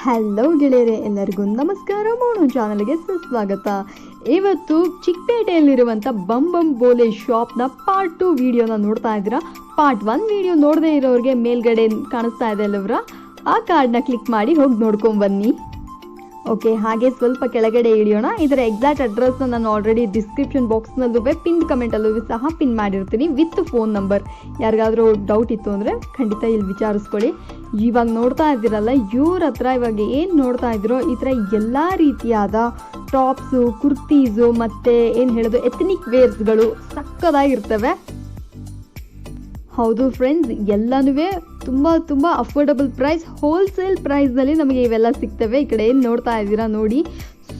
Hello ಗೆಳೆಯರೆ, ಎಲ್ಲರಿಗೂ ನಮಸ್ಕಾರ. ಮೋನು ಚಾನಲ್ಗೆ ಸುಸ್ವಾಗತ. ಇವತ್ತು ಚಿಕ್ಕಪೇಟೆಯಲ್ಲಿರುವಂಥ ಬಂ ಬೋಲೆ ಶಾಪ್ನ ಪಾರ್ಟ್ 2 ವಿಡಿಯೋನ ನೋಡ್ತಾ ಇದ್ದೀರಾ. ಪಾರ್ಟ್ 1 ವಿಡಿಯೋ ನೋಡದೇ ಇರೋರಿಗೆ ಮೇಲ್ಗಡೆ ಕಾಣಿಸ್ತಾ ಇದೆ ಅಲ್ಲವ್ರ, ಆ ಕಾರ್ಡ್ನ ಕ್ಲಿಕ್ ಮಾಡಿ ಹೋಗಿ ನೋಡ್ಕೊಂಡು ಬನ್ನಿ. ಓಕೆ, ಹಾಗೆ ಸ್ವಲ್ಪ ಕೆಳಗಡೆ ಇಳಿಯೋಣ. ಇದರ ಎಕ್ಸಾಕ್ಟ್ ಅಡ್ರೆಸ್ನ ನಾನು ಆಲ್ರೆಡಿ ಡಿಸ್ಕ್ರಿಪ್ಷನ್ ಬಾಕ್ಸ್ನಲ್ಲೂ ಪಿನ್ ಕಮೆಂಟಲ್ಲೂ ಸಹ ಪಿನ್ ಮಾಡಿರ್ತೀನಿ ವಿತ್ ಫೋನ್ ನಂಬರ್. ಯಾರಿಗಾದರೂ ಡೌಟ್ ಇತ್ತು ಅಂದರೆ ಖಂಡಿತ ಇಲ್ಲಿ ವಿಚಾರಿಸ್ಕೊಳ್ಳಿ. ಇವಾಗ ನೋಡ್ತಾ ಇದ್ದೀರಲ್ಲ, ಇವ್ರ ಹತ್ರ ಇವಾಗ ಏನು ನೋಡ್ತಾ ಇದ್ದೀರೋ ಈ ಥರ ಎಲ್ಲ ರೀತಿಯಾದ ಟಾಪ್ಸು, ಕುರ್ತೀಸು ಮತ್ತು ಏನು ಹೇಳೋದು ಎಥ್ನಿಕ್ ವೇರ್ಸ್ಗಳು ಸಕ್ಕದಾಗಿರ್ತವೆ. ಹೌದು ಫ್ರೆಂಡ್ಸ್, ಎಲ್ಲನೂ ತುಂಬ ಅಫೋರ್ಡಬಲ್ ಪ್ರೈಸ್, ಹೋಲ್ಸೇಲ್ ಪ್ರೈಸ್ನಲ್ಲಿ ನಮಗೆ ಇವೆಲ್ಲ ಸಿಗ್ತವೆ. ಈ ಕಡೆ ಏನು ನೋಡ್ತಾ ಇದ್ದೀರಾ ನೋಡಿ,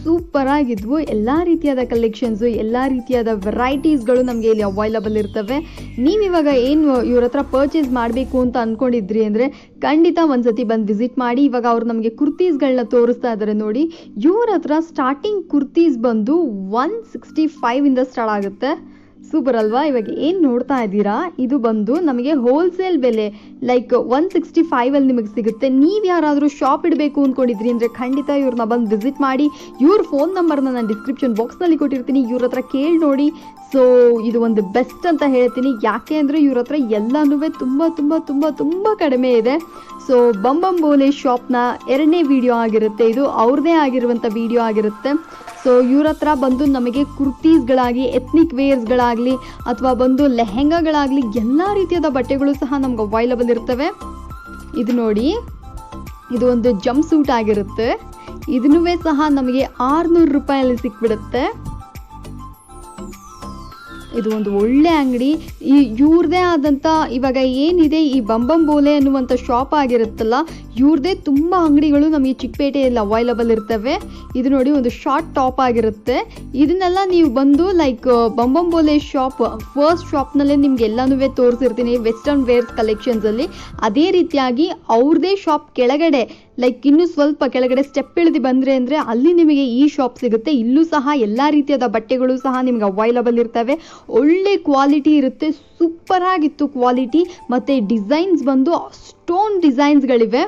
ಸೂಪರ್ ಆಗಿದ್ವು. ಎಲ್ಲ ರೀತಿಯಾದ ಕಲೆಕ್ಷನ್ಸು, ಎಲ್ಲ ರೀತಿಯಾದ ವೆರೈಟೀಸ್ಗಳು ನಮಗೆ ಇಲ್ಲಿ ಅವೈಲಬಲ್ ಇರ್ತವೆ. ನೀವಿವಾಗ ಏನು ಇವ್ರ ಹತ್ರ ಪರ್ಚೇಸ್ ಮಾಡಬೇಕು ಅಂತ ಅಂದ್ಕೊಂಡಿದ್ರಿ ಅಂದರೆ ಖಂಡಿತ ಒಂದ್ಸತಿ ಬಂದು ವಿಸಿಟ್ ಮಾಡಿ. ಇವಾಗ ಅವ್ರು ನಮಗೆ ಕುರ್ತೀಸ್ಗಳನ್ನ ತೋರಿಸ್ತಾ ಇದ್ದಾರೆ ನೋಡಿ. ಇವ್ರ ಹತ್ರ ಸ್ಟಾರ್ಟಿಂಗ್ ಕುರ್ತೀಸ್ ಬಂದು 165 ಸ್ಟಾರ್ಟ್ ಆಗುತ್ತೆ. ಸೂಪರ್ ಅಲ್ವಾ? ಇವಾಗ ಏನು ನೋಡ್ತಾ ಇದ್ದೀರಾ, ಇದು ಬಂದು ನಮಗೆ ಹೋಲ್ಸೇಲ್ ಬೆಲೆ ಲೈಕ್ 165 ನಿಮಗೆ ಸಿಗುತ್ತೆ. ನೀವು ಯಾರಾದರೂ ಶಾಪ್ ಇಡಬೇಕು ಅಂದ್ಕೊಂಡಿದ್ರಿ ಅಂದರೆ ಖಂಡಿತ ಇವ್ರನ್ನ ಬಂದು ವಿಸಿಟ್ ಮಾಡಿ. ಇವ್ರ ಫೋನ್ ನಂಬರ್ನ ನಾನು ಡಿಸ್ಕ್ರಿಪ್ಷನ್ ಬಾಕ್ಸ್ನಲ್ಲಿ ಕೊಟ್ಟಿರ್ತೀನಿ, ಇವ್ರ ಹತ್ರ ಕೇಳಿ ನೋಡಿ. ಸೊ ಇದು ಒಂದು ಬೆಸ್ಟ್ ಅಂತ ಹೇಳ್ತೀನಿ. ಯಾಕೆ ಅಂದರೆ ಇವ್ರ ಹತ್ರ ಎಲ್ಲನೂ ತುಂಬ ಕಡಿಮೆ ಇದೆ. ಸೊ ಬಂ ಬೋಲೆ ಶಾಪ್ನ 2ನೇ ವಿಡಿಯೋ ಆಗಿರುತ್ತೆ ಇದು, ಅವ್ರದ್ದೇ ಆಗಿರುವಂಥ ವಿಡಿಯೋ ಆಗಿರುತ್ತೆ. ಸೊ ಇವ್ರ ಹತ್ರ ಬಂದು ನಮಗೆ ಕುರ್ತೀಸ್ಗಳಾಗಿ, ಎಥ್ನಿಕ್ ವೇರ್ಸ್ಗಳಾಗಲಿ ಅಥವಾ ಬಂದು ಲೆಹೆಂಗಾಗಳಾಗಲಿ ಎಲ್ಲ ರೀತಿಯಾದ ಬಟ್ಟೆಗಳು ಸಹ ನಮ್ಗೆ ಅವೈಲಬಲ್ ಇರ್ತವೆ. ಇದು ನೋಡಿ, ಇದು ಒಂದು ಜಂಪ್ ಸೂಟ್ ಆಗಿರುತ್ತೆ. ಇದನ್ನೂ ಸಹ ನಮಗೆ 600 ರೂಪಾಯಲ್ಲಿ ಸಿಕ್ಬಿಡುತ್ತೆ. ಇದು ಒಂದು ಒಳ್ಳೆ ಅಂಗಡಿ. ಇವ್ರದೇ ಆದಂಥ ಇವಾಗ ಏನಿದೆ ಈ ಬಂ ಬೋಲೆ ಅನ್ನುವಂಥ ಶಾಪ್ ಆಗಿರುತ್ತಲ್ಲ, ಇವ್ರದೇ ತುಂಬ ಅಂಗಡಿಗಳು ನಮಗೆ ಚಿಕ್ಕಪೇಟೆಯಲ್ಲಿ ಅವೈಲಬಲ್ ಇರ್ತವೆ. ಇದು ನೋಡಿ, ಒಂದು ಶಾರ್ಟ್ ಟಾಪ್ ಆಗಿರುತ್ತೆ. ಇದನ್ನೆಲ್ಲ ನೀವು ಬಂದು ಲೈಕ್ ಬಂ ಬೋಲೆ ಶಾಪ್ ಫಸ್ಟ್ ಶಾಪ್ನಲ್ಲೇ ನಿಮ್ಗೆ ಎಲ್ಲನೂ ತೋರಿಸಿರ್ತೀನಿ ವೆಸ್ಟರ್ನ್ ವೇರ್ಸ್ ಕಲೆಕ್ಷನ್ಸಲ್ಲಿ. ಅದೇ ರೀತಿಯಾಗಿ ಅವ್ರದೇ ಶಾಪ್ ಕೆಳಗಡೆ ಲೈಕ್ ಇನ್ನೂ ಸ್ವಲ್ಪ ಕೆಳಗಡೆ ಸ್ಟೆಪ್ ಇಳಿದು ಬಂದರೆ ಅಂದರೆ ಅಲ್ಲಿ ನಿಮಗೆ ಈ ಶಾಪ್ ಸಿಗುತ್ತೆ. ಇಲ್ಲೂ ಸಹ ಎಲ್ಲ ರೀತಿಯಾದ ಬಟ್ಟೆಗಳು ಸಹ ನಿಮ್ಗೆ ಅವೈಲಬಲ್ ಇರ್ತವೆ. ಒಳ್ಳೆ ಕ್ವಾಲಿಟಿ ಇರುತ್ತೆ, ಸೂಪರ್ ಆಗಿತ್ತು ಕ್ವಾಲಿಟಿ. ಮತ್ತು ಡಿಸೈನ್ಸ್ ಬಂದು ಸ್ಟೋನ್ ಡಿಸೈನ್ಸ್ಗಳಿವೆ.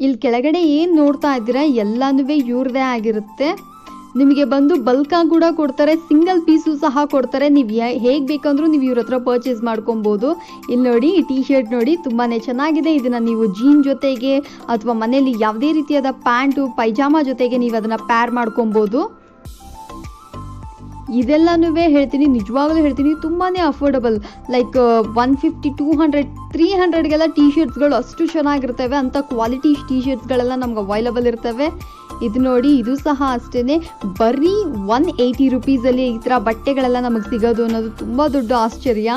ಇಲ್ಲಿ ಕೆಳಗಡೆ ಏನು ನೋಡ್ತಾ ಇದ್ದೀರಾ ಎಲ್ಲನೂ ಇವ್ರದೇ ಆಗಿರುತ್ತೆ. ನಿಮಗೆ ಬಂದು ಬಲ್ಕಾಗಿ ಕೂಡ ಕೊಡ್ತಾರೆ, ಸಿಂಗಲ್ ಪೀಸು ಸಹ ಕೊಡ್ತಾರೆ. ನೀವು ಹೇಗೆ ಬೇಕಂದ್ರೂ ನೀವು ಇವ್ರ ಹತ್ರ ಪರ್ಚೇಸ್ ಮಾಡ್ಕೊಬೋದು. ಇಲ್ಲಿ ನೋಡಿ, ಈ ಟೀ ಶರ್ಟ್ ನೋಡಿ ತುಂಬಾ ಚೆನ್ನಾಗಿದೆ. ಇದನ್ನು ನೀವು ಜೀನ್ ಜೊತೆಗೆ ಅಥವಾ ಮನೇಲಿ ಯಾವುದೇ ರೀತಿಯಾದ ಪ್ಯಾಂಟು ಪೈಜಾಮಾ ಜೊತೆಗೆ ನೀವು ಅದನ್ನು ಪ್ಯಾರ್ ಮಾಡ್ಕೊಬೋದು. ಇದೆಲ್ಲನೂ ಹೇಳ್ತೀನಿ, ನಿಜವಾಗ್ಲೂ ಹೇಳ್ತೀನಿ, ತುಂಬಾ ಅಫೋರ್ಡಬಲ್. ಲೈಕ್ 150, 200, 300ಗೆಲ್ಲ ಟೀ ಶರ್ಟ್ಸ್ಗಳು ಅಷ್ಟು ಚೆನ್ನಾಗಿರ್ತವೆ. ಅಂಥ ಕ್ವಾಲಿಟಿ ಟೀ ಶರ್ಟ್ಸ್ಗಳೆಲ್ಲ ನಮ್ಗೆ ಅವೈಲಬಲ್ ಇರ್ತವೆ. ಇದು ನೋಡಿ, ಇದು ಸಹ ಅಷ್ಟೇ, ಬರೀ 180 ರೂಪೀಸಲ್ಲಿ ಈ ಥರ ಬಟ್ಟೆಗಳೆಲ್ಲ ನಮಗೆ ಸಿಗೋದು ಅನ್ನೋದು ತುಂಬ ದೊಡ್ಡ ಆಶ್ಚರ್ಯ.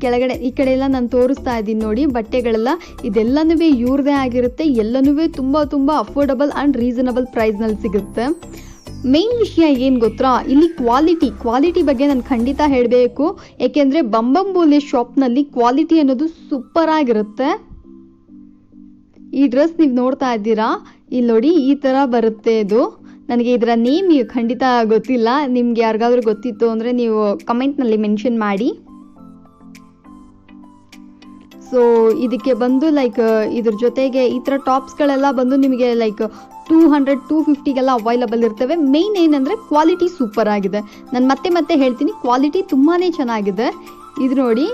ಕೆಳಗಡೆ ಈ ಕಡೆ ಎಲ್ಲ ನಾನು ತೋರಿಸ್ತಾ ಇದ್ದೀನಿ ನೋಡಿ ಬಟ್ಟೆಗಳೆಲ್ಲ. ಇದೆಲ್ಲನೂ ಇವ್ರದೇ ಆಗಿರುತ್ತೆ. ಎಲ್ಲನೂ ತುಂಬ ಅಫೋರ್ಡಬಲ್ ಆ್ಯಂಡ್ ರೀಸನಬಲ್ ಪ್ರೈಸ್ನಲ್ಲಿ ಸಿಗುತ್ತೆ. ಮೇನ್ ವಿಷಯ ಏನು ಗೊತ್ತಾ, ಇಲ್ಲಿ ಕ್ವಾಲಿಟಿ ಬಗ್ಗೆ ನಾನು ಖಂಡಿತ ಹೇಳಬೇಕು. ಏಕೆಂದರೆ ಬಂ ಬೋಲೆ ಶಾಪ್ನಲ್ಲಿ ಕ್ವಾಲಿಟಿ ಅನ್ನೋದು ಸೂಪರ್ ಆಗಿರುತ್ತೆ. ಈ ಡ್ರೆಸ್ ನೀವು ನೋಡ್ತಾ ಇದ್ದೀರಾ, ಇಲ್ಲಿ ನೋಡಿ ಈ ಥರ ಬರುತ್ತೆ. ಇದು ನನಗೆ ಇದರ ನೇಮ್ ಖಂಡಿತ ಗೊತ್ತಿಲ್ಲ. ನಿಮ್ಗೆ ಯಾರಿಗಾದ್ರೂ ಗೊತ್ತಿತ್ತು ಅಂದರೆ ನೀವು ಕಮೆಂಟ್ನಲ್ಲಿ ಮೆನ್ಷನ್ ಮಾಡಿ. ಸೊ ಇದಕ್ಕೆ ಬಂದು ಲೈಕ್ ಇದ್ರ ಜೊತೆಗೆ ಈ ಥರ ಟಾಪ್ಸ್ಗಳೆಲ್ಲ ಬಂದು ನಿಮಗೆ ಲೈಕ್ 200, 250ಗೆಲ್ಲ ಅವೈಲಬಲ್ ಇರ್ತವೆ. ಮೇಯ್ನ್ ಏನಂದರೆ ಕ್ವಾಲಿಟಿ ಸೂಪರ್ ಆಗಿದೆ. ನಾನು ಮತ್ತೆ ಹೇಳ್ತೀನಿ, ಕ್ವಾಲಿಟಿ ತುಂಬಾ ಚೆನ್ನಾಗಿದೆ. ಇದು ನೋಡಿ,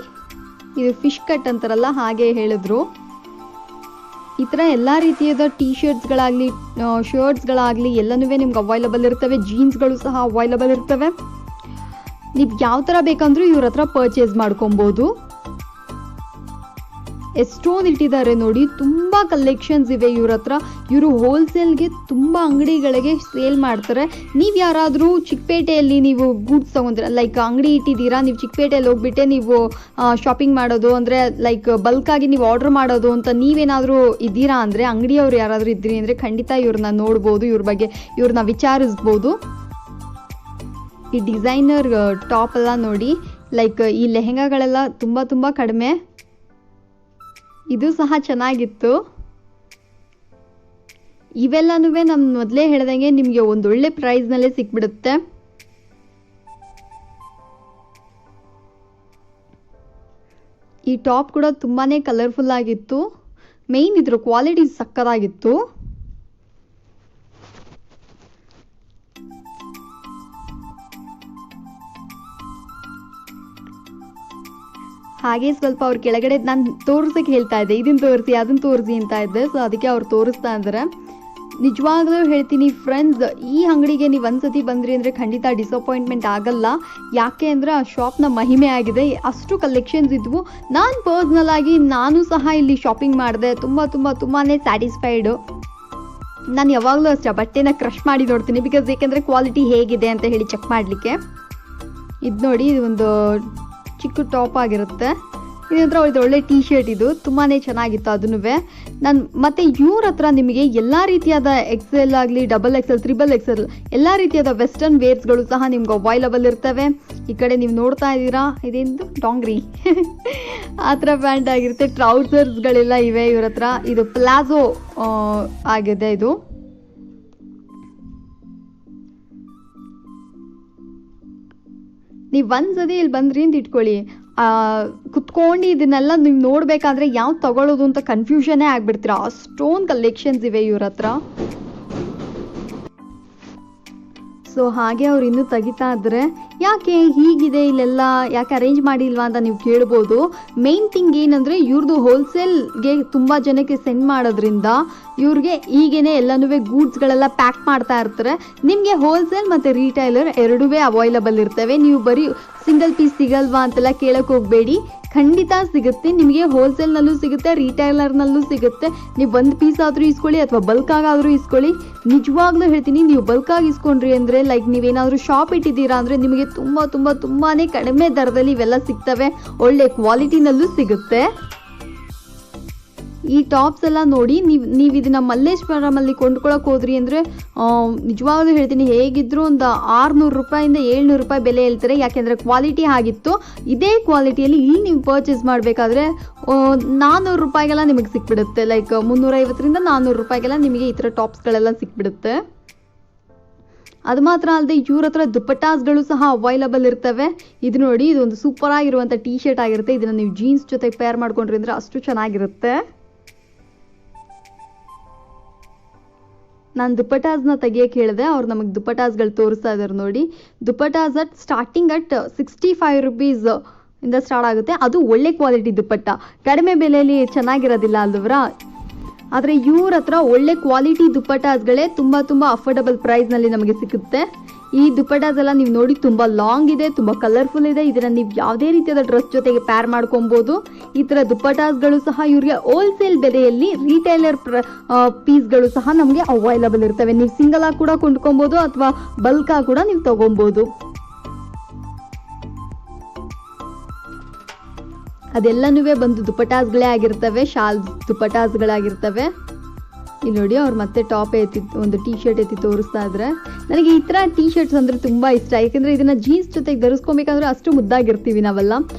ಇದು ಫಿಶ್ ಕಟ್ ಅಂತಾರಲ್ಲ ಹಾಗೆ ಹೇಳಿದ್ರು. ಈ ಥರ ಎಲ್ಲ ರೀತಿಯಾದ ಟೀ ಶರ್ಟ್ಸ್ಗಳಾಗಲಿ, ಶರ್ಟ್ಸ್ಗಳಾಗಲಿ ಎಲ್ಲನೂ ನಿಮ್ಗೆ ಅವೈಲಬಲ್ ಇರ್ತವೆ. ಜೀನ್ಸ್ಗಳು ಸಹ ಅವೈಲಬಲ್ ಇರ್ತವೆ. ನೀವು ಯಾವ ಥರ ಬೇಕಂದ್ರೂ ಇವ್ರ ಹತ್ರ ಪರ್ಚೇಸ್ ಮಾಡ್ಕೊಬೋದು. ಎಷ್ಟೊಂದು ಇಟ್ಟಿದ್ದಾರೆ ನೋಡಿ, ತುಂಬ ಕಲೆಕ್ಷನ್ಸ್ ಇವೆ ಇವ್ರ ಹತ್ರ. ಇವರು ಹೋಲ್ಸೇಲ್ಗೆ ತುಂಬ ಅಂಗಡಿಗಳಿಗೆ ಸೇಲ್ ಮಾಡ್ತಾರೆ. ನೀವು ಯಾರಾದರೂ ಚಿಕ್ಕಪೇಟೆಯಲ್ಲಿ ನೀವು ಗೂಡ್ಸ್ ತೊಗೊಂತೀರ, ಲೈಕ್ ಅಂಗಡಿ ಇಟ್ಟಿದ್ದೀರಾ, ನೀವು ಚಿಕ್ಕಪೇಟೆಯಲ್ಲಿ ಹೋಗ್ಬಿಟ್ಟೆ ನೀವು ಶಾಪಿಂಗ್ ಮಾಡೋದು ಅಂದರೆ ಲೈಕ್ ಬಲ್ಕಾಗಿ ನೀವು ಆರ್ಡರ್ ಮಾಡೋದು ಅಂತ ನೀವೇನಾದರೂ ಇದ್ದೀರಾ ಅಂದರೆ, ಅಂಗಡಿಯವ್ರು ಯಾರಾದರೂ ಇದ್ದೀರಿ ಅಂದರೆ ಖಂಡಿತ ಇವ್ರನ್ನ ನೋಡ್ಬೋದು, ಇವ್ರನ್ನ ವಿಚಾರಿಸ್ಬೋದು. ಈ ಡಿಸೈನರ್ ಟಾಪ್ ಎಲ್ಲ ನೋಡಿ, ಲೈಕ್ ಈ ಲೆಹೆಂಗಾಗಳೆಲ್ಲ ತುಂಬ ಕಡಿಮೆ. ಇದು ಸಹ ಚೆನ್ನಾಗಿತ್ತು. ಇವೆಲ್ಲನೂ ನಾನು ಮೊದಲೇ ಹೇಳ್ದಂಗೆ ನಿಮಗೆ ಒಂದೊಳ್ಳೆ ಪ್ರೈಸ್ನಲ್ಲೇ ಸಿಕ್ಬಿಡುತ್ತೆ. ಈ ಟಾಪ್ ಕೂಡ ತುಂಬಾ ಕಲರ್ಫುಲ್ ಆಗಿತ್ತು. ಮೇಯ್ನ್ ಇದ್ರ ಕ್ವಾಲಿಟಿ ಸಕ್ಕತ್ತಾಗಿತ್ತು. ಹಾಗೆ ಸ್ವಲ್ಪ ಅವ್ರ ಕೆಳಗಡೆ ನಾನು ತೋರ್ಸಕ್ಕೆ ಹೇಳ್ತಾ ಇದ್ದೆ, ಇದನ್ನ ತೋರಿಸಿ ಅದನ್ನ ತೋರಿಸಿ ಅಂತ ಇದ್ದೆ. ಸೊ ಅದಕ್ಕೆ ಅವ್ರು ತೋರಿಸ್ತಾ ಇದ್ದಾರೆ. ನಿಜವಾಗ್ಲೂ ಹೇಳ್ತೀನಿ ಫ್ರೆಂಡ್ಸ್, ಈ ಅಂಗಡಿಗೆ ನೀವು ಒಂದ್ಸತಿ ಬಂದ್ರಿ ಅಂದರೆ ಖಂಡಿತ ಡಿಸಪಾಯಿಂಟ್ಮೆಂಟ್ ಆಗಲ್ಲ. ಯಾಕೆ ಅಂದರೆ ಆ ಶಾಪ್ನ ಮಹಿಮೆ ಆಗಿದೆ. ಅಷ್ಟು ಕಲೆಕ್ಷನ್ಸ್ ಇದ್ವು. ನಾನು ಪರ್ಸ್ನಲ್ ಆಗಿ ನಾನು ಸಹ ಇಲ್ಲಿ ಶಾಪಿಂಗ್ ಮಾಡಿದೆ. ತುಂಬಾ ಸ್ಯಾಟಿಸ್ಫೈಡು. ನಾನು ಯಾವಾಗಲೂ ಅಷ್ಟೇ ಬಟ್ಟೆನ ಕ್ರಶ್ ಮಾಡಿ ನೋಡ್ತೀನಿ, ಬಿಕಾಸ್ ಏಕೆಂದರೆ ಕ್ವಾಲಿಟಿ ಹೇಗಿದೆ ಅಂತ ಹೇಳಿ ಚೆಕ್ ಮಾಡಲಿಕ್ಕೆ. ಇದು ನೋಡಿ, ಇದು ಒಂದು ಚಿಕ್ಕ ಟಾಪ್ ಆಗಿರುತ್ತೆ. ಇದರ ಒಳ್ಳೆ ಟೀ ಶರ್ಟ್, ಇದು ತುಂಬಾ ಚೆನ್ನಾಗಿತ್ತು. ಅದನ್ನು ನಾನು ಮತ್ತೆ ಇವ್ರ ಹತ್ರ ನಿಮಗೆ ಎಲ್ಲ ರೀತಿಯಾದ XL ಆಗಲಿ, XXL, XXL ಎಲ್ಲ ರೀತಿಯಾದ ವೆಸ್ಟರ್ನ್ ವೇರ್ಸ್ಗಳು ಸಹ ನಿಮ್ಗೆ ಅವೈಲಬಲ್ ಇರ್ತವೆ. ಈ ಕಡೆ ನೀವು ನೋಡ್ತಾ ಇದ್ದೀರಾ, ಇದೇನು ಡಾಂಗ್ರಿ ಆ ಥರ ಪ್ಯಾಂಟ್ ಆಗಿರುತ್ತೆ. ಟ್ರೌಸರ್ಸ್ಗಳೆಲ್ಲ ಇವೆ ಇವ್ರ ಹತ್ರ. ಇದು ಪ್ಲಾಜೋ ಆಗಿದೆ. ಇದು ನೀವು ಒಂದ್ಸತಿ ಇಲ್ಲಿ ಬಂದ್ರಿ ಅಂತ ಇಟ್ಕೊಳ್ಳಿ, ಕುತ್ಕೊಂಡು ಇದನ್ನೆಲ್ಲ ನೀವು ನೋಡಬೇಕಾದ್ರೆ ಯಾವ್ದು ತಗೊಳ್ಳೋದು ಅಂತ ಕನ್ಫ್ಯೂಷನ್ನೇ ಆಗ್ಬಿಡ್ತೀರಾ. ಅಷ್ಟೊಂದು ಕಲೆಕ್ಷನ್ಸ್ ಇವೆ ಇವ್ರ ಹತ್ರ. ಸೊ ಹಾಗೆ ಅವ್ರು ಇನ್ನೂ ತೆಗಿತಾ ಇದ್ರೆ, ಯಾಕೆ ಹೀಗಿದೆ ಇಲ್ಲೆಲ್ಲ, ಯಾಕೆ ಅರೇಂಜ್ ಮಾಡಿಲ್ವಾ ಅಂತ ನೀವು ಕೇಳ್ಬೋದು. ಮೇನ್ ಥಿಂಗ್ ಏನಂದರೆ ಇವ್ರದ್ದು ಹೋಲ್ಸೇಲ್ಗೆ ತುಂಬ ಜನಕ್ಕೆ ಸೆಂಡ್ ಮಾಡೋದ್ರಿಂದ ಇವ್ರಿಗೆ ಈಗೇನೆ ಎಲ್ಲನೂ ಗೂಡ್ಸ್ಗಳೆಲ್ಲ ಪ್ಯಾಕ್ ಮಾಡ್ತಾ ಇರ್ತಾರೆ. ನಿಮಗೆ ಹೋಲ್ಸೇಲ್ ಮತ್ತು ರೀಟೈಲರ್ ಎರಡೂ ಅವೈಲಬಲ್ ಇರ್ತವೆ. ನೀವು ಬರೀ ಸಿಂಗಲ್ ಪೀಸ್ ಸಿಗಲ್ವಾ ಅಂತೆಲ್ಲ ಕೇಳಕ್ಕೆ ಹೋಗಬೇಡಿ. ಖಂಡಿತ ಸಿಗುತ್ತೆ ನಿಮಗೆ. ಹೋಲ್ಸೇಲ್ನಲ್ಲೂ ಸಿಗುತ್ತೆ, ರಿಟೈಲರ್ನಲ್ಲೂ ಸಿಗುತ್ತೆ. ನೀವು ಒಂದು ಪೀಸ್ ಆದರೂ ಇಸ್ಕೊಳ್ಳಿ ಅಥವಾ ಬಲ್ಕಾಗಾದರೂ ಇಸ್ಕೊಳ್ಳಿ. ನಿಜವಾಗ್ಲೂ ಹೇಳ್ತೀನಿ, ನೀವು ಬಲ್ಕಾಗಿ ಇಸ್ಕೊಂಡ್ರಿ ಅಂದರೆ, ಲೈಕ್ ನೀವೇನಾದರೂ ಶಾಪ್ ಇಟ್ಟಿದ್ದೀರಾ ಅಂದರೆ ನಿಮಗೆ ತುಂಬಾ ಕಡಿಮೆ ದರದಲ್ಲಿ ಇವೆಲ್ಲ ಸಿಗ್ತವೆ. ಒಳ್ಳೆ ಕ್ವಾಲಿಟಿನಲ್ಲೂ ಸಿಗುತ್ತೆ. ಈ ಟಾಪ್ಸ್ ಎಲ್ಲ ನೋಡಿ, ನೀವು ಇದನ್ನ ಮಲ್ಲೇಶ್ವರಮಲ್ಲಿ ಕೊಂಡ್ಕೊಳಕ್ಕೆ ಹೋದ್ರಿ ಅಂದರೆ ನಿಜವಾಗ್ಲೂ ಹೇಳ್ತೀನಿ, ಹೇಗಿದ್ರು ಒಂದು 600 ರೂಪಾಯಿಂದ 700 ರೂಪಾಯಿ ಬೆಲೆ ಹೇಳ್ತಾರೆ. ಯಾಕೆಂದರೆ ಕ್ವಾಲಿಟಿ ಆಗಿತ್ತು. ಇದೇ ಕ್ವಾಲಿಟಿಯಲ್ಲಿ ಇಲ್ಲಿ ನೀವು ಪರ್ಚೇಸ್ ಮಾಡಬೇಕಾದ್ರೆ 400 ರೂಪಾಯಿಗೆಲ್ಲ ನಿಮಗೆ ಸಿಕ್ಬಿಡುತ್ತೆ. ಲೈಕ್ 350ರಿಂದ 400 ರೂಪಾಯಿಗೆಲ್ಲ ನಿಮಗೆ ಈ ಥರ ಟಾಪ್ಸ್ಗಳೆಲ್ಲ ಸಿಕ್ಬಿಡುತ್ತೆ. ಅದು ಮಾತ್ರ ಅಲ್ಲದೆ ಇವ್ರ ಹತ್ರ ದುಪ್ಪಟ್ಟಾಸ್ಗಳು ಸಹ ಅವೈಲಬಲ್ ಇರ್ತವೆ. ಇದು ನೋಡಿ, ಇದೊಂದು ಸೂಪರ್ ಆಗಿರುವಂಥ ಟೀ ಶರ್ಟ್ ಆಗಿರುತ್ತೆ. ಇದನ್ನು ನೀವು ಜೀನ್ಸ್ ಜೊತೆ ಪೇರ್ ಮಾಡ್ಕೊಂಡ್ರಿ ಅಂದರೆ ಅಷ್ಟು ಚೆನ್ನಾಗಿರುತ್ತೆ. ನಾನು ದುಪ್ಪಟಾಸ್ನ ತೆಗಿಯೋಕೆ ಹೇಳಿದೆ, ಅವ್ರು ನಮಗೆ ದುಪ್ಪಟಾಸ್ಗಳು ತೋರಿಸ್ತಾ ಇದ್ದಾರೆ ನೋಡಿ. ದುಪ್ಪಟಾಸ್ ಸ್ಟಾರ್ಟಿಂಗ್ ಅಟ್ 65 rupees ಇಂದ ಸ್ಟಾರ್ಟ್ ಆಗುತ್ತೆ. ಅದು ಒಳ್ಳೆ ಕ್ವಾಲಿಟಿ ದುಪ್ಪಟ್ಟ, ಕಡಿಮೆ ಬೆಲೆಯಲ್ಲಿ ಚೆನ್ನಾಗಿರೋದಿಲ್ಲ ಅಲ್ವರ. ಆದರೆ ಇವ್ರ ಹತ್ರ ಒಳ್ಳೆ ಕ್ವಾಲಿಟಿ ದುಪ್ಪಟಾಸ್ಗಳೇ ತುಂಬ ಅಫೋರ್ಡಬಲ್ ಪ್ರೈಸ್ನಲ್ಲಿ ನಮಗೆ ಸಿಗುತ್ತೆ. ಈ ದುಪ್ಪಟಾಸ್ ಎಲ್ಲ ನೀವು ನೋಡಿ ತುಂಬ ಲಾಂಗ್ ಇದೆ, ತುಂಬ ಕಲರ್ಫುಲ್ ಇದೆ. ಇದನ್ನು ನೀವು ಯಾವುದೇ ರೀತಿಯಾದ ಡ್ರೆಸ್ ಜೊತೆಗೆ ಪ್ಯಾರ್ ಮಾಡ್ಕೊಬೋದು. ಈ ಥರ ದುಪ್ಪಟಾಸ್ಗಳು ಸಹ ಇವ್ರಿಗೆ ಹೋಲ್ಸೇಲ್ ಬೆಲೆಯಲ್ಲಿ ರಿಟೈಲರ್ ಪೀಸ್ಗಳು ಸಹ ನಮಗೆ ಅವೈಲಬಲ್ ಇರ್ತವೆ. ನೀವು ಸಿಂಗಲ್ ಆಗಿ ಕೂಡ ಕೊಂಡ್ಕೊಬೋದು ಅಥವಾ ಬಲ್ಕ್ ಆಗಿ ಕೂಡ ನೀವು ತಗೊಬೋದು. ಅದೆಲ್ಲನೂ ಬಂದು ದುಪ್ಪಟಾಸ್ಗಳೇ ಆಗಿರ್ತವೆ, ಶಾಲ್ ದುಪ್ಪಟಾಸ್ಗಳಾಗಿರ್ತವೆ. ಇಲ್ಲಿ ನೋಡಿ, ಅವ್ರು ಮತ್ತೆ ಟಾಪ್ ಒಂದು ಟೀ ಶರ್ಟ್ ಎತ್ತಿ ತೋರಿಸ್ತಾ ಇದ್ರೆ. ನನಗೆ ಈ ಥರ ಟೀ ಶರ್ಟ್ಸ್ ಅಂದರೆ ತುಂಬ ಇಷ್ಟ. ಯಾಕೆಂದರೆ ಇದನ್ನು ಜೀನ್ಸ್ ಜೊತೆಗೆ ಧರಿಸ್ಕೊಬೇಕಂದ್ರೆ ಅಷ್ಟು ಮುದ್ದಾಗಿರ್ತೀವಿ ನಾವೆಲ್ಲ.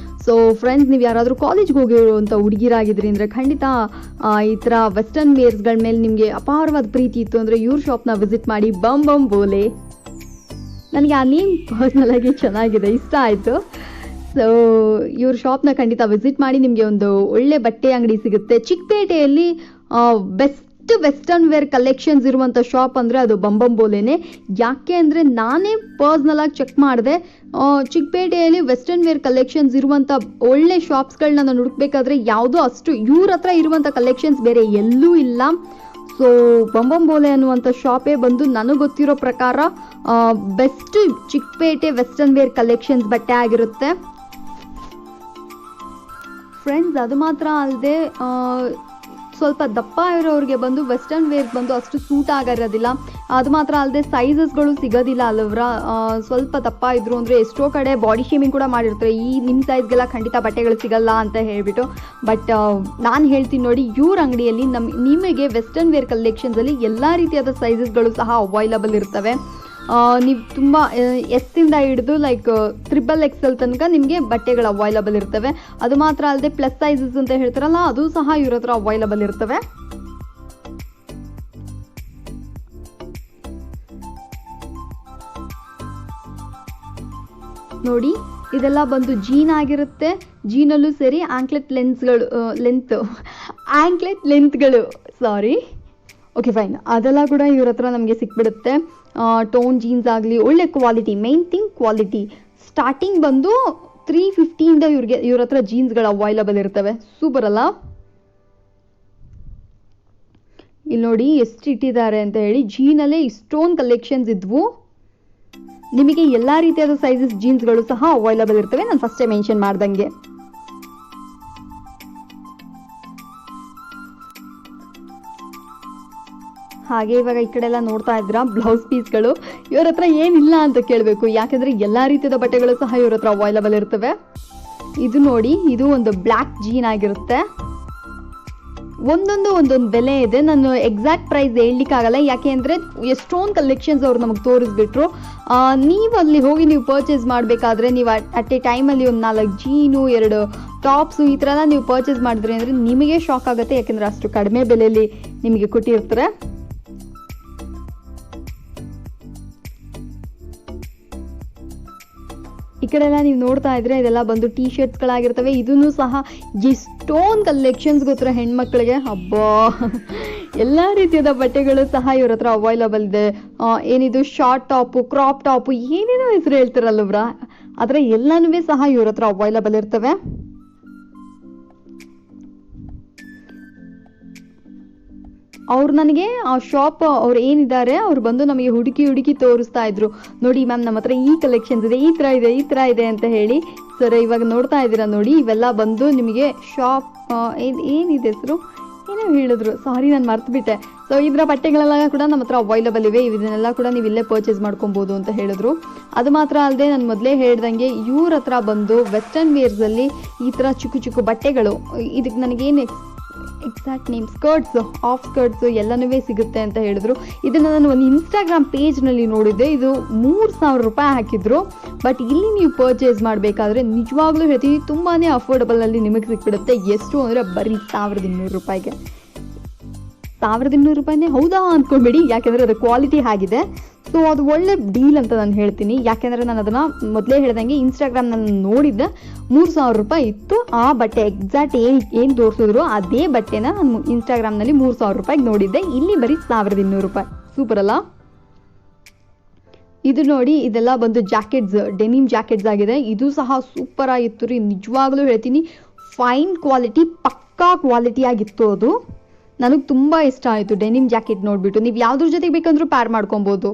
ಸೊ ಫ್ರೆಂಡ್ಸ್, ನೀವು ಯಾರಾದರೂ ಕಾಲೇಜ್ಗೆ ಹೋಗಿರುವಂಥ ಹುಡುಗಿರಾಗಿದ್ರಿ ಅಂದರೆ ಖಂಡಿತ ಈ ಥರ ವೆಸ್ಟರ್ನ್ ವೇರ್ಸ್ಗಳ ಮೇಲೆ ನಿಮಗೆ ಅಪಾರವಾದ ಪ್ರೀತಿ ಇತ್ತು ಅಂದರೆ ಇವ್ರ ಶಾಪ್ನ ವಿಸಿಟ್ ಮಾಡಿ. ಬಮ್ ಬಮ್ ಬೋಲೆ, ನನಗೆ ಆ ನೇಮ್ ಪರ್ಸ್ನಲ್ ಆಗಿ ಚೆನ್ನಾಗಿದೆ, ಇಷ್ಟ ಆಯಿತು. ಸೊ ಇವ್ರ ಶಾಪ್ನ ಖಂಡಿತ ವಿಸಿಟ್ ಮಾಡಿ. ನಿಮಗೆ ಒಂದು ಒಳ್ಳೆ ಬಟ್ಟೆ ಅಂಗಡಿ ಸಿಗುತ್ತೆ ಚಿಕ್ಕಪೇಟೆಯಲ್ಲಿ. ಬೆಸ್ಟ್ ವೆಸ್ಟರ್ನ್ ವೇರ್ ಕಲೆಕ್ಷನ್ಸ್ ಇರುವಂಥ ಶಾಪ್ ಅಂದರೆ ಅದು ಬಂಬಂಬೋಲೆನೇ. ಯಾಕೆ ಅಂದರೆ ನಾನೇ ಪರ್ಸ್ನಲ್ ಆಗಿ ಚೆಕ್ ಮಾಡಿದೆ, ಚಿಕ್ಕಪೇಟೆಯಲ್ಲಿ ವೆಸ್ಟರ್ನ್ ವೇರ್ ಕಲೆಕ್ಷನ್ಸ್ ಇರುವಂಥ ಒಳ್ಳೆ ಶಾಪ್ಸ್ಗಳನ್ನ ನಾನು ಹುಡುಕ್ಬೇಕಾದ್ರೆ ಯಾವುದೋ ಅಷ್ಟು ಇವ್ರ ಹತ್ರ ಇರುವಂಥ ಕಲೆಕ್ಷನ್ಸ್ ಬೇರೆ ಎಲ್ಲೂ ಇಲ್ಲ. ಸೊ ಬಂಬಂಬೋಲೆ ಅನ್ನುವಂಥ ಶಾಪೇ ಬಂದು ನನಗೆ ಗೊತ್ತಿರೋ ಪ್ರಕಾರ best Chickpet western wear collections ಬಟ್ಟೆ ಆಗಿರುತ್ತೆ ಫ್ರೆಂಡ್ಸ್. ಅದು ಮಾತ್ರ ಅಲ್ಲದೆ ಸ್ವಲ್ಪ ದಪ್ಪ ಇರೋರಿಗೆ ಬಂದು ವೆಸ್ಟರ್ನ್ ವೇರ್ ಬಂದು ಅಷ್ಟು ಸೂಟ್ ಆಗಿರೋದಿಲ್ಲ. ಅದು ಮಾತ್ರ ಅಲ್ಲದೆ ಸೈಜಸ್ಗಳು ಸಿಗೋದಿಲ್ಲ ಅಲ್ಲವ್ರ. ಸ್ವಲ್ಪ ದಪ್ಪ ಇದ್ರು ಅಂದರೆ ಎಷ್ಟೋ ಕಡೆ ಬಾಡಿ ಶೇಮಿಂಗ್ ಕೂಡ ಮಾಡಿರ್ತಾರೆ, ಈ ನಿಮ್ಮ ಸೈಜ್ಗೆಲ್ಲ ಖಂಡಿತ ಬಟ್ಟೆಗಳು ಸಿಗಲ್ಲ ಅಂತ ಹೇಳಿಬಿಟ್ಟು. ಬಟ್ ನಾನು ಹೇಳ್ತೀನಿ ನೋಡಿ, ಇವ್ರ ಅಂಗಡಿಯಲ್ಲಿ ನಿಮಗೆ ವೆಸ್ಟರ್ನ್ ವೇರ್ ಕಲೆಕ್ಷನ್ಸಲ್ಲಿ ಎಲ್ಲ ರೀತಿಯಾದ ಸೈಜಸ್ಗಳು ಸಹ ಅವೈಲಬಲ್ ಇರ್ತವೆ. ನೀವು ತುಂಬ ಎಸ್ಸಿಂದ ಹಿಡಿದು ಲೈಕ್ XXL ತನಕ ನಿಮಗೆ ಬಟ್ಟೆಗಳು ಅವೈಲಬಲ್ ಇರ್ತವೆ. ಅದು ಮಾತ್ರ ಅಲ್ಲದೆ ಪ್ಲಸ್ ಸೈಜಸ್ ಅಂತ ಹೇಳ್ತಾರಲ್ಲ, ಅದು ಸಹ ಇವ್ರ ಹತ್ರ ಅವೈಲಬಲ್ ಇರ್ತವೆ. ನೋಡಿ ಇದೆಲ್ಲ ಬಂದು ಜೀನ್ ಆಗಿರುತ್ತೆ. ಜೀನಲ್ಲೂ ಸೇರಿ ಆಂಕ್ಲೆಟ್ ಲೆಂತ್ಗಳು ಸಾರಿ, ಓಕೆ ಫೈನ್, ಅದೆಲ್ಲ ಕೂಡ ಇವ್ರ ಹತ್ರ ನಮಗೆ ಸಿಕ್ಬಿಡುತ್ತೆ. ಟೋನ್ ಜೀನ್ಸ್ ಆಗಲಿ ಒಳ್ಳೆ quality, main thing quality. Starting ಬಂದು 350 ಇವ್ರ ಹತ್ರ ಜೀನ್ಸ್ಗಳು ಅವೈಲಬಲ್ ಇರ್ತವೆ. ಸೂಪರ್ ಅಲ್ಲ? ಇಲ್ಲಿ ನೋಡಿ ಎಷ್ಟು ಇಟ್ಟಿದ್ದಾರೆ ಅಂತ ಹೇಳಿ. ಜೀನಲ್ಲೇ ಇಷ್ಟೊಂದು ಕಲೆಕ್ಷನ್ಸ್ ಇದ್ವು. ನಿಮಗೆ ಎಲ್ಲ ರೀತಿಯಾದ ಸೈಜಸ್ ಜೀನ್ಸ್ಗಳು ಸಹ ಅವೈಲಬಲ್ ಇರ್ತವೆ, ನಾನು ಫಸ್ಟೇ ಮೆನ್ಷನ್ ಮಾಡ್ದಂಗೆ. ಹಾಗೆ ಇವಾಗ ಈ ಕಡೆ ಎಲ್ಲ ನೋಡ್ತಾ ಇದ್ದೀರಾ ಬ್ಲೌಸ್ ಪೀಸ್ಗಳು. ಇವ್ರ ಹತ್ರ ಏನಿಲ್ಲ ಅಂತ ಕೇಳಬೇಕು, ಯಾಕೆಂದ್ರೆ ಎಲ್ಲ ರೀತಿಯಾದ ಬಟ್ಟೆಗಳು ಸಹ ಇವ್ರ ಹತ್ರ ಅವೈಲಬಲ್ ಇರ್ತವೆ. ಇದು ನೋಡಿ, ಇದು ಒಂದು ಬ್ಲ್ಯಾಕ್ ಜೀನ್ ಆಗಿರುತ್ತೆ. ಒಂದೊಂದು ಬೆಲೆ ಇದೆ. ನಾನು ಎಕ್ಸಾಕ್ಟ್ ಪ್ರೈಸ್ ಹೇಳಲಿಕ್ಕಾಗಲ್ಲ, ಯಾಕೆ ಅಂದರೆ ಎಷ್ಟೊಂದು ಕಲೆಕ್ಷನ್ಸ್ ಅವ್ರು ನಮಗೆ ತೋರಿಸ್ಬಿಟ್ರು. ನೀವು ಅಲ್ಲಿ ಹೋಗಿ ನೀವು ಪರ್ಚೇಸ್ ಮಾಡಬೇಕಾದ್ರೆ ನೀವು ಅಟ್ ಎ ಟೈಮಲ್ಲಿ ಒಂದು 4 ಜೀನು 2 ಟಾಪ್ಸು ಈ ಥರ ಎಲ್ಲ ನೀವು ಪರ್ಚೇಸ್ ಮಾಡಿದ್ರಿ ಅಂದರೆ ನಿಮಗೆ ಶಾಕ್ ಆಗುತ್ತೆ, ಯಾಕೆಂದರೆ ಅಷ್ಟು ಕಡಿಮೆ ಬೆಲೆಯಲ್ಲಿ ನಿಮಗೆ ಕೊಟ್ಟಿರ್ತಾರೆ. ಈ ಕಡೆ ಎಲ್ಲ ನೀವು ನೋಡ್ತಾ ಇದ್ರೆ ಇದೆಲ್ಲ ಬಂದು ಟೀ ಶರ್ಟ್ಸ್ಗಳಾಗಿರ್ತವೆ. ಇದನ್ನು ಸಹ ಎಷ್ಟೊಂದು ಕಲೆಕ್ಷನ್ಸ್ ಗೊತ್ತಿರೋ ಹೆಣ್ಮಕ್ಳಿಗೆ, ಹಬ್ಬಾ ಎಲ್ಲ ರೀತಿಯಾದ ಬಟ್ಟೆಗಳು ಸಹ ಇವ್ರ ಹತ್ರ ಅವೈಲಬಲ್ ಇದೆ. ಏನಿದು ಶಾರ್ಟ್ ಟಾಪು, ಕ್ರಾಪ್ ಟಾಪು, ಏನೇನೋ ಹೆಸರು ಹೇಳ್ತಿರಲ್ಲವ್ರ, ಆದರೆ ಎಲ್ಲನೂ ಸಹ ಇವ್ರ ಹತ್ರ ಅವೈಲಬಲ್ ಇರ್ತವೆ. ಅವ್ರು ನನಗೆ ಆ ಶಾಪ್ ಅವ್ರು ಏನಿದ್ದಾರೆ ಅವ್ರು ಬಂದು ನಮಗೆ ಹುಡುಕಿ ತೋರಿಸ್ತಾ ಇದ್ರು. ನೋಡಿ ಮ್ಯಾಮ್, ನಮ್ಮ ಹತ್ರ ಈ ಕಲೆಕ್ಷನ್ಸ್ ಇದೆ, ಈ ಥರ ಇದೆ ಅಂತ ಹೇಳಿ. ಸರ್ ಇವಾಗ ನೋಡ್ತಾ ಇದ್ದೀರಾ ನೋಡಿ, ಇವೆಲ್ಲ ಬಂದು ನಿಮಗೆ ಶಾಪ್ ಏನಿದೆ ಹೆಸರು ಏನೋ ಹೇಳಿದ್ರು, ಸಾರಿ ನಾನು ಮರ್ತುಬಿಟ್ಟೆ. ಸೊ ಇದರ ಬಟ್ಟೆಗಳೆಲ್ಲ ಕೂಡ ನಮ್ಮ ಹತ್ರ ಅವೈಲಬಲ್ ಇವೆ. ಇದನ್ನೆಲ್ಲ ಕೂಡ ನೀವು ಇಲ್ಲೇ ಪರ್ಚೇಸ್ ಮಾಡ್ಕೊಬೋದು ಅಂತ ಹೇಳಿದ್ರು. ಅದು ಮಾತ್ರ ಅಲ್ಲದೆ ನಾನು ಮೊದಲೇ ಹೇಳ್ದಂಗೆ ಇವ್ರ ಹತ್ರ ಬಂದು ವೆಸ್ಟರ್ನ್ ವೇರ್ಸಲ್ಲಿ ಈ ಥರ ಚಿಕ್ಕ ಬಟ್ಟೆಗಳು, ಇದಕ್ಕೆ ನನಗೇನು exact name, skirts, of skirts ಎಲ್ಲನೂ ಸಿಗುತ್ತೆ ಅಂತ ಹೇಳಿದ್ರು. ಇದನ್ನು ನಾನು ಒಂದು ಇನ್ಸ್ಟಾಗ್ರಾಮ್ ಪೇಜ್ನಲ್ಲಿ ನೋಡಿದ್ದೆ. ಇದು 3,000 ರೂಪಾಯಿ ಹಾಕಿದ್ರು. ಬಟ್ ಇಲ್ಲಿ ನೀವು ಪರ್ಚೇಸ್ ಮಾಡಬೇಕಾದ್ರೆ ನಿಜವಾಗ್ಲೂ ಹೇಳ್ತೀವಿ ತುಂಬಾ ಅಫೋರ್ಡಬಲಲ್ಲಿ ನಿಮಗೆ ಸಿಕ್ಬಿಡುತ್ತೆ. ಎಷ್ಟು ಅಂದರೆ ಬರೀ 1,200 ರೂಪಾಯಿಗೆ. 1,200 ರೂಪಾಯಿನೇ ಹೌದಾ ಅಂದ್ಕೊಳ್ಬೇಡಿ, ಯಾಕೆಂದರೆ ಅದು ಕ್ವಾಲಿಟಿ ಆಗಿದೆ. ಸೊ ಅದು ಒಳ್ಳೆ ಡೀಲ್ ಅಂತ ನಾನು ಹೇಳ್ತೀನಿ. ಯಾಕೆಂದರೆ ನಾನು ಅದನ್ನು ಮೊದಲೇ ಹೇಳ್ದಂಗೆ ಇನ್ಸ್ಟಾಗ್ರಾಮ್ ನಾನು ನೋಡಿದ್ದೆ, 3,000 ರೂಪಾಯಿ ಇತ್ತು. ಆ ಬಟ್ಟೆ ಎಕ್ಸಾಕ್ಟ್ ಏನು ತೋರಿಸಿದ್ರು ಅದೇ ಬಟ್ಟೆನ ನಾನು ಇನ್ಸ್ಟಾಗ್ರಾಮ್ನಲ್ಲಿ 3,000 ರೂಪಾಯಿಗೆ ನೋಡಿದ್ದೆ. ಇಲ್ಲಿ ಬರೀ 1,200 ರೂಪಾಯಿ. ಸೂಪರ್ ಅಲ್ಲ? ಇದು ನೋಡಿ, ಇದೆಲ್ಲ ಬಂದು ಜಾಕೆಟ್ಸ್, ಡೆನಿಮ್ ಜಾಕೆಟ್ಸ್ ಆಗಿದೆ. ಇದು ಸಹ ಸೂಪರ್ ಆಗಿತ್ತು ರೀ, ನಿಜವಾಗ್ಲೂ ಹೇಳ್ತೀನಿ. ಫೈನ್ ಕ್ವಾಲಿಟಿ, ಪಕ್ಕಾ ಕ್ವಾಲಿಟಿ ಆಗಿತ್ತು ಅದು. ನನಗೆ ತುಂಬ ಇಷ್ಟ ಆಯಿತು ಡೆನಿಮ್ ಜಾಕೆಟ್ ನೋಡಿಬಿಟ್ಟು. ನೀವು ಯಾವುದ್ರ ಜೊತೆಗೆ ಬೇಕಂದ್ರೂ ಪ್ಯಾರ್ ಮಾಡ್ಕೊಬೋದು.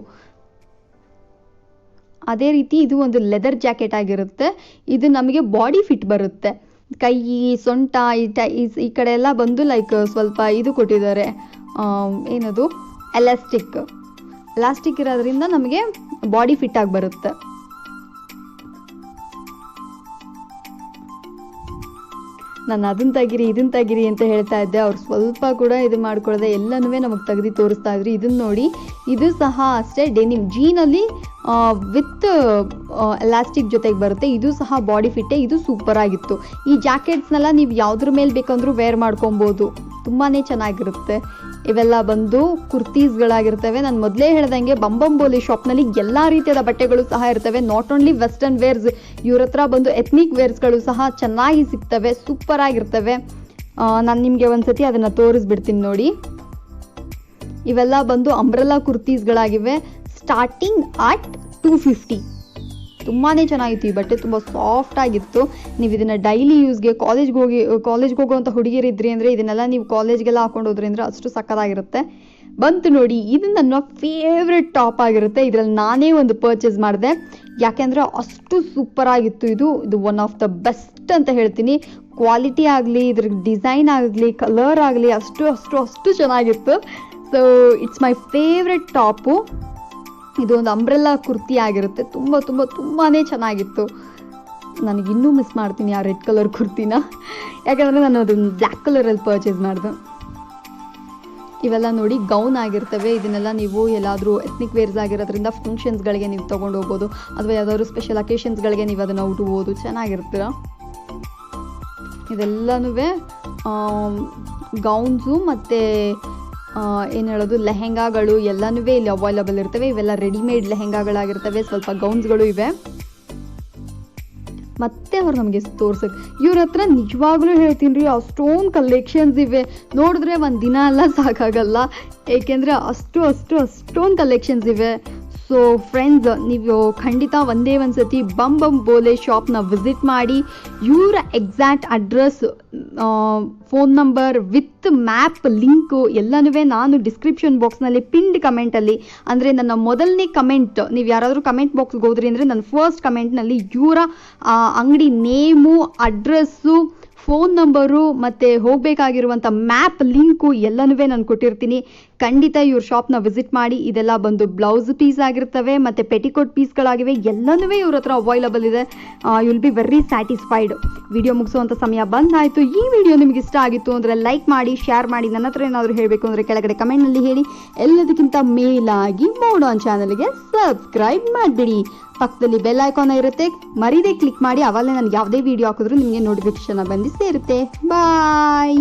ಅದೇ ರೀತಿ ಇದು ಒಂದು ಲೆದರ್ ಜಾಕೆಟ್ ಆಗಿರುತ್ತೆ. ಇದು ನಮಗೆ ಬಾಡಿ ಫಿಟ್ ಬರುತ್ತೆ. ಕೈ, ಸೊಂಟ, ಈ ಕಡೆ ಎಲ್ಲ ಬಂದು ಲೈಕ್ ಸ್ವಲ್ಪ ಇದು ಕೊಟ್ಟಿದ್ದಾರೆ, ಏನದು ಎಲಾಸ್ಟಿಕ್ ಇರೋದ್ರಿಂದ ನಮಗೆ ಬಾಡಿ ಫಿಟ್ ಆಗಿ ಬರುತ್ತೆ. ನಾನು ಅದನ್ನು ತೆಗಿರಿ ಅಂತ ಹೇಳ್ತಾ ಇದ್ದೆ. ಅವ್ರು ಸ್ವಲ್ಪ ಕೂಡ ಇದು ಮಾಡ್ಕೊಳ್ಳದೆ ಎಲ್ಲನೂ ನಮಗೆ ತೆಗೆದು ತೋರಿಸ್ತಾ ಇದ್ರು. ಇದನ್ನು ನೋಡಿ, ಇದು ಸಹ ಅಷ್ಟೇ ಡೆನಿಮ್ ಜೀನಲ್ಲಿ ವಿತ್ ಎಲಾಸ್ಟಿಕ್ ಜೊತೆಗೆ ಬರುತ್ತೆ. ಇದು ಸಹ ಬಾಡಿ ಫಿಟ್ಟೆ. ಇದು ಸೂಪರ್ ಆಗಿತ್ತು. ಈ ಜಾಕೆಟ್ಸ್ನೆಲ್ಲ ನೀವು ಯಾವುದ್ರ ಮೇಲೆ ಬೇಕಂದ್ರೂ ವೇರ್ ಮಾಡ್ಕೊಬೋದು, ತುಂಬಾ ಚೆನ್ನಾಗಿರುತ್ತೆ. ಇವೆಲ್ಲ ಬಂದು ಕುರ್ತೀಸ್ಗಳಾಗಿರ್ತವೆ. ನಾನು ಮೊದಲೇ ಹೇಳ್ದಂಗೆ ಬಂಬಂಬೋಲಿ ಶಾಪ್ನಲ್ಲಿ ಎಲ್ಲ ರೀತಿಯಾದ ಬಟ್ಟೆಗಳು ಸಹ ಇರ್ತವೆ. ನಾಟ್ ಓನ್ಲಿ ವೆಸ್ಟರ್ನ್ ವೇರ್ಸ್, ಇವ್ರ ಹತ್ರ ಬಂದು ಎಥ್ನಿಕ್ ವೇರ್ಸ್ಗಳು ಸಹ ಚೆನ್ನಾಗಿ ಸಿಗ್ತವೆ, ಸೂಪರ್ ಆಗಿರ್ತವೆ. ನಾನು ನಿಮಗೆ ಒಂದ್ಸತಿ ಅದನ್ನು ತೋರಿಸ್ಬಿಡ್ತೀನಿ ನೋಡಿ. ಇವೆಲ್ಲ ಬಂದು ಅಂಬ್ರೆಲಾ ಕುರ್ತೀಸ್ಗಳಾಗಿವೆ. Starting at 250. ತುಂಬಾ ಚೆನ್ನಾಗಿತ್ತು ಈ ಬಟ್ಟೆ, ತುಂಬ ಸಾಫ್ಟ್ ಆಗಿತ್ತು. ನೀವು ಇದನ್ನು ಡೈಲಿ ಯೂಸ್ಗೆ ಕಾಲೇಜ್ಗೆ ಹೋಗುವಂಥ ಹುಡುಗಿರಿದ್ರಿ ಅಂದರೆ ಇದನ್ನೆಲ್ಲ ನೀವು ಕಾಲೇಜ್ಗೆಲ್ಲ ಹಾಕೊಂಡು ಹೋದ್ರಿ ಅಂದರೆ ಅಷ್ಟು ಸಕ್ಕತ್ತಾಗಿರುತ್ತೆ. ಬಂತು ನೋಡಿ, ಇದು ನನ್ನ ಫೇವ್ರೆಟ್ ಟಾಪ್ ಆಗಿರುತ್ತೆ. ಇದರಲ್ಲಿ ನಾನೇ ಒಂದು ಪರ್ಚೇಸ್ ಮಾಡಿದೆ, ಯಾಕೆಂದರೆ ಅಷ್ಟು ಸೂಪರ್ ಆಗಿತ್ತು. ಇದು ಒನ್ ಆಫ್ ದ ಬೆಸ್ಟ್ ಅಂತ ಹೇಳ್ತೀನಿ. ಕ್ವಾಲಿಟಿ ಆಗಲಿ, ಇದ್ರ ಡಿಸೈನ್ ಆಗಲಿ, ಕಲರ್ ಆಗಲಿ ಅಷ್ಟು ಚೆನ್ನಾಗಿತ್ತು. So it's my favourite top. ಇದು ಒಂದು ಅಂಬ್ರೆಲ್ಲಾ ಕುರ್ತಿ ಆಗಿರುತ್ತೆ. ತುಂಬಾ ಚೆನ್ನಾಗಿತ್ತು. ನನಗಿನ್ನೂ ಮಿಸ್ ಮಾಡ್ತೀನಿ ಆ ರೆಡ್ ಕಲರ್ ಕುರ್ತಿನ, ಯಾಕಂದರೆ ನಾನು ಅದನ್ನು ಬ್ಲ್ಯಾಕ್ ಕಲರಲ್ಲಿ ಪರ್ಚೇಸ್ ಮಾಡಿದೆ. ಇವೆಲ್ಲ ನೋಡಿ ಗೌನ್ ಆಗಿರ್ತವೆ. ಇದನ್ನೆಲ್ಲ ನೀವು ಎಲ್ಲಾದರೂ ಎಥ್ನಿಕ್ ವೇರ್ಸ್ ಆಗಿರೋದ್ರಿಂದ ಫಂಕ್ಷನ್ಸ್ಗಳಿಗೆ ನೀವು ತೊಗೊಂಡು ಹೋಗ್ಬೋದು, ಅಥವಾ ಯಾವುದಾದ್ರು ಸ್ಪೆಷಲ್ ಅಕೇಶನ್ಸ್ಗಳಿಗೆ ನೀವು ಅದನ್ನು ಉಟ್ಬೋದು, ಚೆನ್ನಾಗಿರ್ತೀರ. ಇದೆಲ್ಲನೂ ಗೌನ್ಸು ಮತ್ತು ಏನು ಹೇಳೋದು ಲೆಹೆಂಗಾಗಳು ಎಲ್ಲನೂ ಇಲ್ಲಿ ಅವೈಲಬಲ್ ಇರ್ತವೆ. ಇವೆಲ್ಲ ರೆಡಿಮೇಡ್ ಲೆಹೆಂಗಾಗಳಾಗಿರ್ತವೆ, ಸ್ವಲ್ಪ ಗೌನ್ಸ್ಗಳು ಇವೆ. ಮತ್ತೆ ಅವ್ರು ನಮಗೆ ತೋರ್ಸಕ್ಕೆ. ಇವ್ರ ಹತ್ರ ನಿಜವಾಗ್ಲೂ ಹೇಳ್ತೀನಿ ರೀ, ಅಷ್ಟೊಂದು ಕಲೆಕ್ಷನ್ಸ್ ಇವೆ, ನೋಡಿದ್ರೆ ಒಂದು ದಿನ ಎಲ್ಲ ಸಾಕಾಗಲ್ಲ, ಏಕೆಂದರೆ ಅಷ್ಟೊಂದು ಕಲೆಕ್ಷನ್ಸ್ ಇವೆ. ಸೊ ಫ್ರೆಂಡ್ಸ್, ನೀವು ಖಂಡಿತ ಒಂದೇ ಒಂದು ಸತಿ ಬಮ್ ಬೋಲೆ ಶಾಪ್ನ ವಿಸಿಟ್ ಮಾಡಿ. ಇವರ exact address, phone number with map link ಎಲ್ಲನೂ ನಾನು ಡಿಸ್ಕ್ರಿಪ್ಷನ್ ಬಾಕ್ಸ್ನಲ್ಲಿ ಪಿನ್ಡ್ ಕಮೆಂಟಲ್ಲಿ, ಅಂದರೆ ನನ್ನ ಮೊದಲನೇ ಕಮೆಂಟ್, ನೀವು ಯಾರಾದರೂ ಕಮೆಂಟ್ ಬಾಕ್ಸ್ಗೆ ಹೋದ್ರಿ ಅಂದರೆ ನನ್ನ ಫಸ್ಟ್ ಕಮೆಂಟ್ನಲ್ಲಿ ಇವರ ಅಂಗಡಿ ನೇಮು, ಅಡ್ರೆಸ್ಸು, ಫೋನ್ ನಂಬರು ಮತ್ತು ಹೋಗಬೇಕಾಗಿರುವಂಥ ಮ್ಯಾಪ್ ಲಿಂಕು ಎಲ್ಲನೂ ನಾನು ಕೊಟ್ಟಿರ್ತೀನಿ. ಖಂಡಿತ ಇವ್ರ ಶಾಪ್ನ ವಿಸಿಟ್ ಮಾಡಿ. ಇದೆಲ್ಲ ಬಂದು ಬ್ಲೌಸ್ ಪೀಸ್ ಆಗಿರ್ತವೆ ಮತ್ತು ಪೆಟಿಕೋಟ್ ಪೀಸ್ಗಳಾಗಿವೆ, ಎಲ್ಲನೂ ಇವ್ರ ಹತ್ರ ಅವೈಲಬಲ್ ಇದೆ. You will be very satisfied. Video ಮುಗಿಸುವಂಥ ಸಮಯ ಬಂದಾಯಿತು. ಈ ವಿಡಿಯೋ ನಿಮಗೆ ಇಷ್ಟ ಆಗಿತ್ತು ಅಂದರೆ ಲೈಕ್ ಮಾಡಿ, ಶೇರ್ ಮಾಡಿ. ನನ್ನ ಹತ್ರ ಏನಾದರೂ ಹೇಳಬೇಕು ಅಂದರೆ ಕೆಳಗಡೆ ಕಮೆಂಟ್ನಲ್ಲಿ ಹೇಳಿ. ಎಲ್ಲದಕ್ಕಿಂತ ಮೇಲಾಗಿ ಮೋಡಾನ್ ಚಾನಲ್ಗೆ ಸಬ್ಸ್ಕ್ರೈಬ್ ಮಾಡಿಬಿಡಿ. ಪಕ್ಕದಲ್ಲಿ ಬೆಲ್ ಐಕಾನ್ ಇರುತ್ತೆ, ಮರೀದೆ ಕ್ಲಿಕ್ ಮಾಡಿ. ಅವಾಗಲೇ ನಾನು ಯಾವುದೇ ವಿಡಿಯೋ ಹಾಕಿದ್ರು ನಿಮಗೆ ನೋಟಿಫಿಕೇಶನ್ ಬಂದು ಸೇರುತ್ತೆ. ಬಾಯ್.